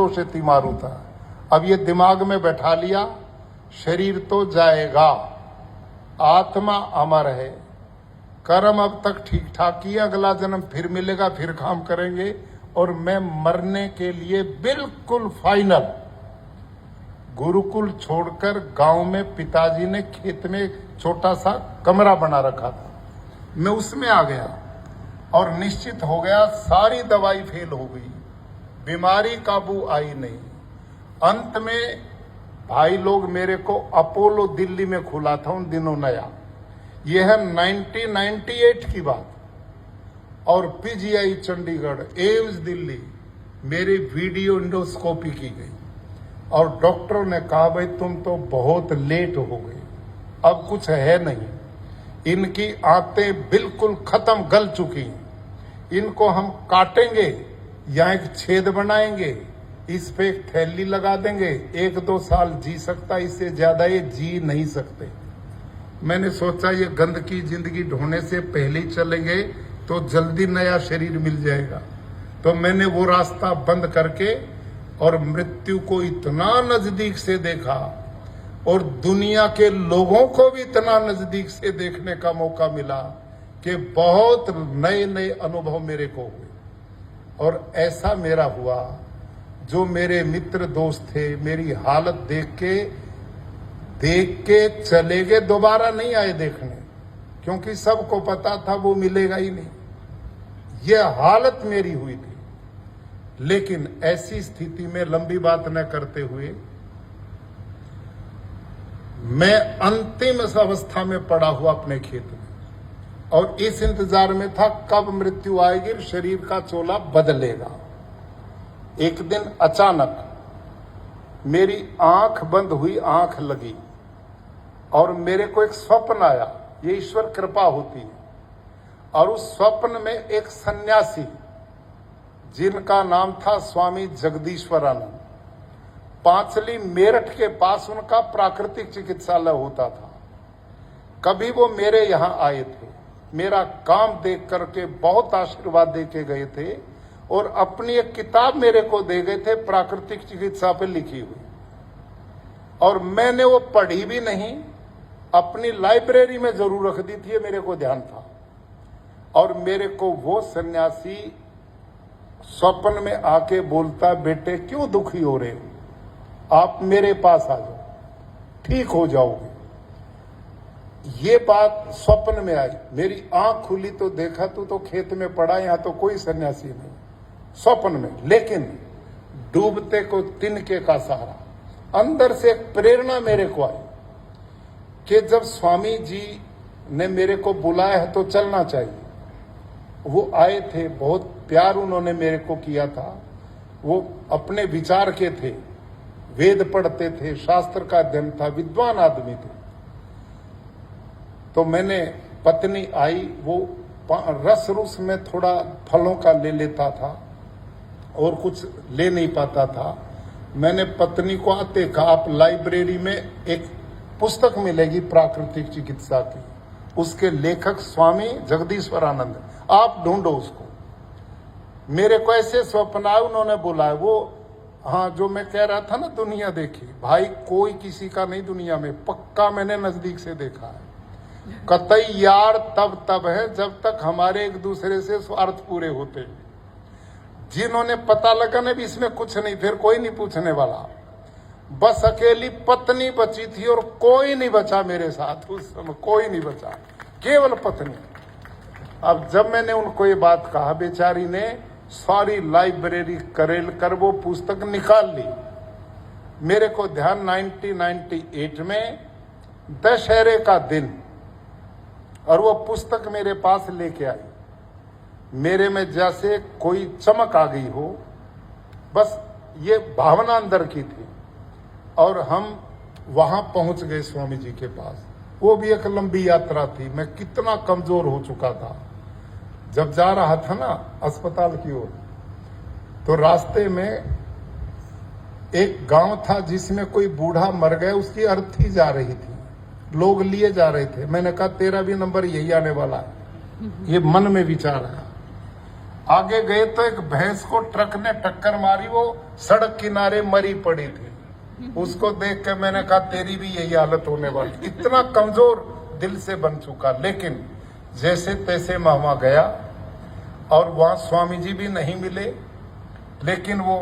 से तीमारू था। अब ये दिमाग में बैठा लिया, शरीर तो जाएगा, आत्मा अमर है। कर्म अब तक ठीक ठाक किया, अगला जन्म फिर मिलेगा, फिर काम करेंगे। और मैं मरने के लिए बिल्कुल फाइनल, गुरुकुल छोड़कर गांव में पिताजी ने खेत में छोटा सा कमरा बना रखा था, मैं उसमें आ गया और निश्चित हो गया सारी दवाई फेल हो गई, बीमारी काबू आई नहीं। अंत में भाई लोग मेरे को अपोलो दिल्ली में खुला था उन दिनों नया, यह है 1998 की बात, और पीजीआई चंडीगढ़, एम्स दिल्ली, मेरी वीडियो इंडोस्कोपी की गई और डॉक्टरों ने कहा भाई तुम तो बहुत लेट हो गए, अब कुछ है नहीं, इनकी आंतें बिल्कुल खत्म, गल चुकी हैं, इनको हम काटेंगे, यहाँ एक छेद बनाएंगे, इस पे एक थैली लगा देंगे, 1-2 साल जी सकता, इससे ज्यादा ये जी नहीं सकते। मैंने सोचा ये गंदगी जिंदगी ढोने से पहले ही चलेंगे तो जल्दी नया शरीर मिल जाएगा। तो मैंने वो रास्ता बंद करके और मृत्यु को इतना नजदीक से देखा और दुनिया के लोगों को भी इतना नजदीक से देखने का मौका मिला कि बहुत नए नए अनुभव मेरे को हुए। और ऐसा मेरा हुआ, जो मेरे मित्र दोस्त थे मेरी हालत देख के चले गए, दोबारा नहीं आए देखने, क्योंकि सबको पता था वो मिलेगा ही नहीं। यह हालत मेरी हुई थी। लेकिन ऐसी स्थिति में लंबी बात न करते हुए मैं अंतिम अवस्था में पड़ा हुआ अपने खेत में, और इस इंतजार में था कब मृत्यु आएगी, शरीर का चोला बदलेगा। एक दिन अचानक मेरी आंख बंद हुई, आंख लगी और मेरे को एक स्वप्न आया, ये ईश्वर कृपा होती है। और उस स्वप्न में एक सन्यासी जिनका नाम था स्वामी जगदीश्वरानंद, पांचली मेरठ के पास उनका प्राकृतिक चिकित्सालय होता था, कभी वो मेरे यहां आए थे, मेरा काम देख करके बहुत आशीर्वाद दे के गए थे और अपनी एक किताब मेरे को दे गए थे प्राकृतिक चिकित्सा पे लिखी हुई, और मैंने वो पढ़ी भी नहीं, अपनी लाइब्रेरी में जरूर रख दी थी, ये मेरे को ध्यान था। और मेरे को वो सन्यासी स्वप्न में आके बोलता, बेटे क्यों दुखी हो रहे हो, आप मेरे पास आ जाओ, ठीक हो जाओगे। ये बात स्वप्न में आई, मेरी आंख खुली तो देखा तो खेत में पड़ा, यहां तो कोई सन्यासी नहीं, स्वप्न में। लेकिन डूबते को तिनके का सहारा, अंदर से एक प्रेरणा मेरे को आई कि जब स्वामी जी ने मेरे को बुलाया है तो चलना चाहिए। वो आए थे, बहुत प्यार उन्होंने मेरे को किया था, वो अपने विचार के थे, वेद पढ़ते थे, शास्त्र का अध्ययन था, विद्वान आदमी थे। तो मैंने, पत्नी आई, वो रस रुस में थोड़ा फलों का ले लेता था और कुछ ले नहीं पाता था। मैंने पत्नी को आते कहा, आप लाइब्रेरी में एक पुस्तक मिलेगी प्राकृतिक चिकित्सा की, उसके लेखक स्वामी जगदीश्वरानंद, आप ढूंढो उसको। मेरे को ऐसे स्वप्न आए, उन्होंने बुलाया, वो हाँ जो मैं कह रहा था ना, दुनिया देखी भाई, कोई किसी का नहीं दुनिया में, पक्का मैंने नजदीक से देखा है। कतई यार तब है जब तक हमारे एक दूसरे से स्वार्थ पूरे होते हैं। जिन्होंने पता लगा ना भी इसमें कुछ नहीं, फिर कोई नहीं पूछने वाला, बस अकेली पत्नी बची थी और कोई नहीं बचा मेरे साथ उस समय, कोई नहीं बचा, केवल पत्नी। अब जब मैंने उनको ये बात कहा, बेचारी ने सारी लाइब्रेरी करेल कर वो पुस्तक निकाल ली। मेरे को ध्यान 1998 में दशहरे का दिन, और वो पुस्तक मेरे पास लेके आई, मेरे में जैसे कोई चमक आ गई हो, बस ये भावना अंदर की थी। और हम वहां पहुंच गए स्वामी जी के पास। वो भी एक लंबी यात्रा थी, मैं कितना कमजोर हो चुका था। जब जा रहा था ना अस्पताल की ओर, तो रास्ते में एक गांव था जिसमें कोई बूढ़ा मर गया, उसकी अर्थी जा रही थी, लोग लिए जा रहे थे। मैंने कहा तेरा भी नंबर यही आने वाला है, ये मन में विचार आया। आगे गए तो एक भैंस को ट्रक ने टक्कर मारी, वो सड़क किनारे मरी पड़ी थी। उसको देख के मैंने कहा तेरी भी यही हालत होने वाली। इतना कमजोर दिल से बन चुका। लेकिन जैसे तैसे मैं वहां गया और वहां स्वामी जी भी नहीं मिले, लेकिन वो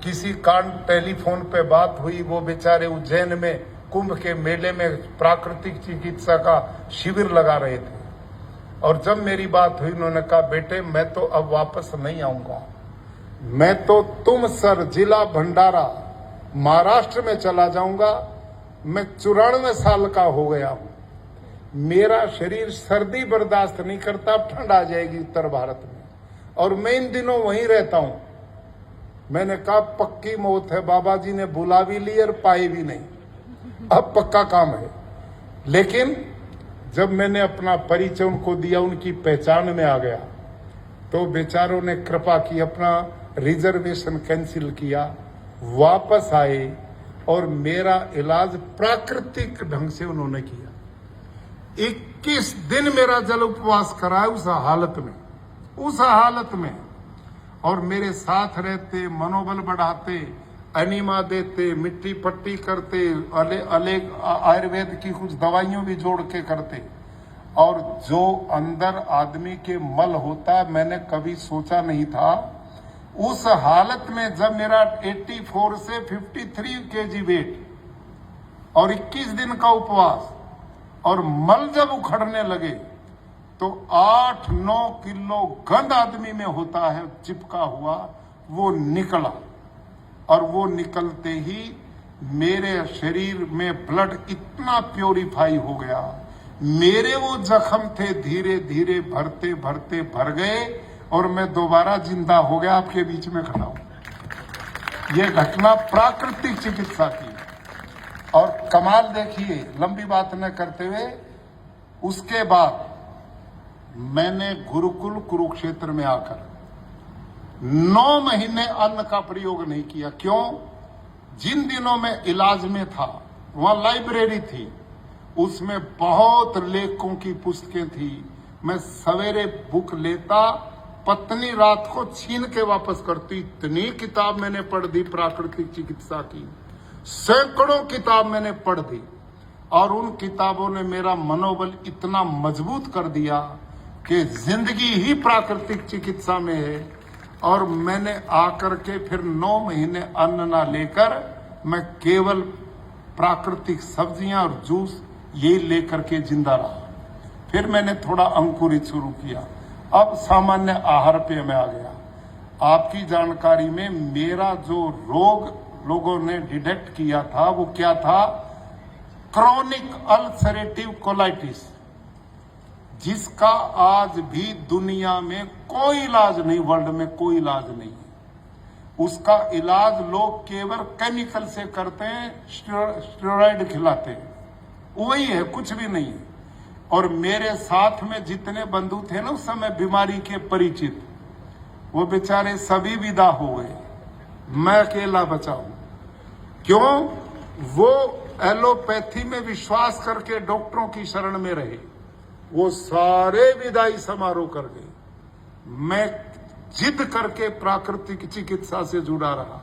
किसी कारण टेलीफोन पे बात हुई। वो बेचारे उज्जैन में कुंभ के मेले में प्राकृतिक चिकित्सा का शिविर लगा रहे थे, और जब मेरी बात हुई उन्होंने कहा बेटे मैं तो अब वापस नहीं आऊंगा, मैं तो तुमसर जिला भंडारा महाराष्ट्र में चला जाऊंगा। मैं 94 साल का हो गया हूं, मेरा शरीर सर्दी बर्दाश्त नहीं करता, अब ठंड आ जाएगी उत्तर भारत में, और मैं इन दिनों वहीं रहता हूं। मैंने कहा पक्की मौत है, बाबा जी ने बुला भी ली और पाई भी नहीं, अब पक्का काम है। लेकिन जब मैंने अपना परिचय उनको दिया, उनकी पहचान में आ गया, तो बेचारों ने कृपा की, अपना रिजर्वेशन कैंसिल किया, वापस आए और मेरा इलाज प्राकृतिक ढंग से उन्होंने किया। 21 दिन मेरा जल उपवास कराया उस हालत में, और मेरे साथ रहते, मनोबल बढ़ाते, अनिमा देते, मिट्टी पट्टी करते, अलग आयुर्वेद की कुछ दवाइयों भी जोड़ के करते। और जो अंदर आदमी के मल होता मैंने कभी सोचा नहीं था। उस हालत में जब मेरा 84 से 53 kg वेट और 21 दिन का उपवास और मल जब उखड़ने लगे, तो 8-9 किलो गंद आदमी में होता है चिपका हुआ, वो निकला। और वो निकलते ही मेरे शरीर में ब्लड इतना प्योरीफाई हो गया, मेरे वो जख्म थे धीरे धीरे भरते भरते भर गए, और मैं दोबारा जिंदा हो गया, आपके बीच में खड़ा हूं। ये घटना प्राकृतिक चिकित्सा की। और कमाल देखिए, लंबी बात न करते हुए, उसके बाद मैंने गुरुकुल कुरुक्षेत्र में आकर 9 महीने अन्न का प्रयोग नहीं किया। क्यों? जिन दिनों में इलाज में था वहां लाइब्रेरी थी, उसमें बहुत लेखकों की पुस्तकें थी। मैं सवेरे बुक लेता, पत्नी रात को छीन के वापस करती। इतनी किताब मैंने पढ़ दी प्राकृतिक चिकित्सा की, सैकड़ों किताब मैंने पढ़ दी, और उन किताबों ने मेरा मनोबल इतना मजबूत कर दिया कि जिंदगी ही प्राकृतिक चिकित्सा में है। और मैंने आकर के फिर 9 महीने अन्न ना लेकर मैं केवल प्राकृतिक सब्जियां और जूस ये लेकर के जिंदा रहा। फिर मैंने थोड़ा अंकुरित शुरू किया, अब सामान्य आहार पे मैं आ गया। आपकी जानकारी में मेरा जो रोग लोगों ने डिटेक्ट किया था वो क्या था? क्रॉनिक अल्सरेटिव कोलाइटिस, जिसका आज भी दुनिया में कोई इलाज नहीं, वर्ल्ड में कोई इलाज नहीं है। उसका इलाज लोग केवल केमिकल से करते हैं, स्टेरॉइड खिलाते हैं, वही है, कुछ भी नहीं है। और मेरे साथ में जितने बंधु थे ना उस समय बीमारी के परिचित, वो बेचारे सभी विदा हो गए, मैं अकेला बचा हूं। क्यों? वो एलोपैथी में विश्वास करके डॉक्टरों की शरण में रहे, वो सारे विदाई समारोह कर गए। मैं जिद करके प्राकृतिक चिकित्सा से जुड़ा रहा,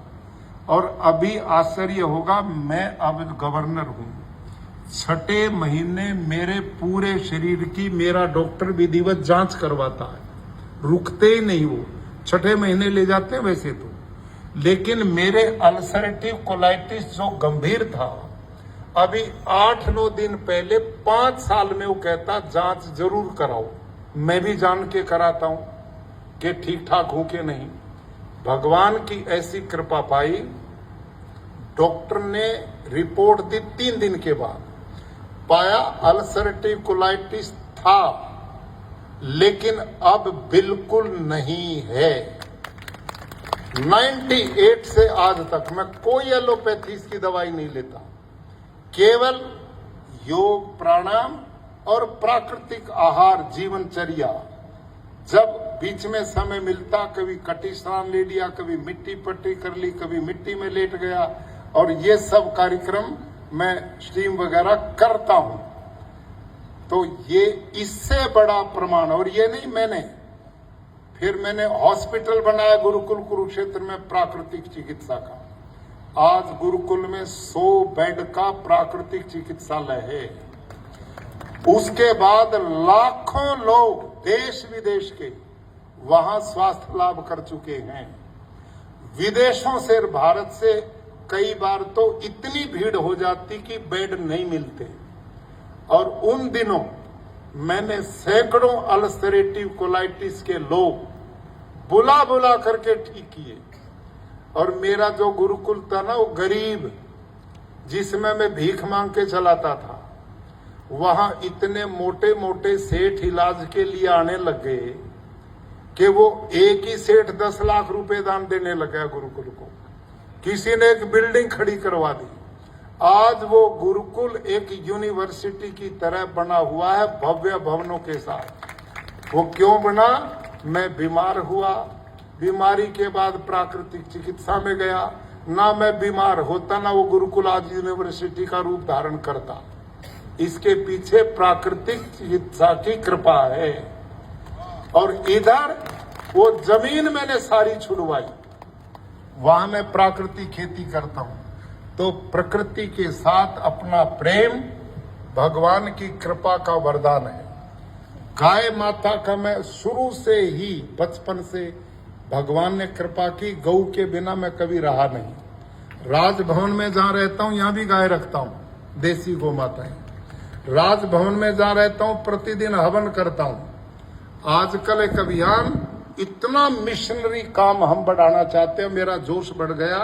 और अभी आश्चर्य होगा, मैं अब गवर्नर हूं। 6ठे महीने मेरे पूरे शरीर की मेरा डॉक्टर विधिवत जांच करवाता है, रुकते ही नहीं वो, 6ठे महीने ले जाते हैं वैसे तो। लेकिन मेरे अल्सरेटिव कोलाइटिस जो गंभीर था, अभी 8-9 दिन पहले 5 साल में वो कहता जांच जरूर कराओ। मैं भी जान के कराता हूं कि ठीक ठाक हूं कि नहीं। भगवान की ऐसी कृपा पाई, डॉक्टर ने रिपोर्ट दी 3 दिन के बाद, पाया अल्सरेटिव कोलाइटिस था, लेकिन अब बिल्कुल नहीं है। 98 से आज तक मैं कोई एलोपैथी की दवाई नहीं लेता, केवल योग, प्राणायाम और प्राकृतिक आहार, जीवनचर्या। जब बीच में समय मिलता, कभी कटी स्नान ले लिया, कभी मिट्टी पट्टी कर ली, कभी मिट्टी में लेट गया, और ये सब कार्यक्रम मैं स्ट्रीम वगैरह करता हूं। तो ये इससे बड़ा प्रमाण, और ये नहीं मैंने, फिर मैंने हॉस्पिटल बनाया गुरुकुल कुरुक्षेत्र में प्राकृतिक चिकित्सा का। आज गुरुकुल में 100 बेड का प्राकृतिक चिकित्सालय है। उसके बाद लाखों लोग देश विदेश के वहां स्वास्थ्य लाभ कर चुके हैं। विदेशों से, भारत से कई बार तो इतनी भीड़ हो जाती कि बेड नहीं मिलते, और उन दिनों मैंने सैकड़ों अल्सरेटिव कोलाइटिस के लोग बुला बुला करके ठीक किए। और मेरा जो गुरुकुल था ना, वो गरीब, जिसमें मैं भीख मांग के चलाता था, वहां इतने मोटे मोटे सेठ इलाज के लिए आने लग गए कि वो एक ही सेठ 10 लाख रुपए दान देने लगा गुरुकुल को। किसी ने एक बिल्डिंग खड़ी करवा दी। आज वो गुरुकुल एक यूनिवर्सिटी की तरह बना हुआ है, भव्य भवनों के साथ। वो क्यों बना? मैं बीमार हुआ, बीमारी के बाद प्राकृतिक चिकित्सा में गया। ना मैं बीमार होता, ना वो गुरुकुल आज यूनिवर्सिटी का रूप धारण करता। इसके पीछे प्राकृतिक चिकित्सा की कृपा है। और इधर वो जमीन मैंने सारी छुड़वाई, वहां मैं प्राकृतिक खेती करता हूं। तो प्रकृति के साथ अपना प्रेम भगवान की कृपा का वरदान है। गाय माता का मैं शुरू से ही, बचपन से भगवान ने कृपा की। गौ के बिना मैं कभी रहा नहीं। राजभवन में जहां रहता हूं, यहां भी गाय रखता हूं, देसी गौ माताएं। राजभवन में जहां रहता हूं, प्रतिदिन हवन करता हूं। आजकल एक अभियान, इतना मिशनरी काम हम बढ़ाना चाहते हैं। मेरा जोश बढ़ गया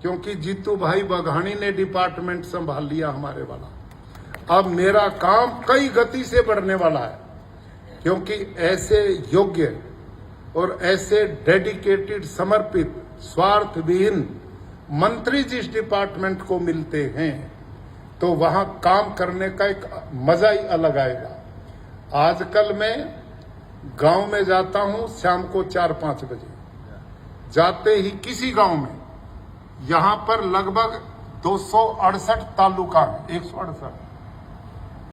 क्योंकि जीतू भाई बघानी ने डिपार्टमेंट संभाल लिया हमारे वाला। अब मेरा काम कई गति से बढ़ने वाला है, क्योंकि ऐसे योग्य और ऐसे डेडिकेटेड, समर्पित, स्वार्थविहीन मंत्री जिस डिपार्टमेंट को मिलते हैं, तो वहां काम करने का एक मजा ही अलग आएगा। आजकल मैं गांव में जाता हूं शाम को 4-5 बजे। जाते ही किसी गांव में, यहां पर लगभग 268 तालुका है, 168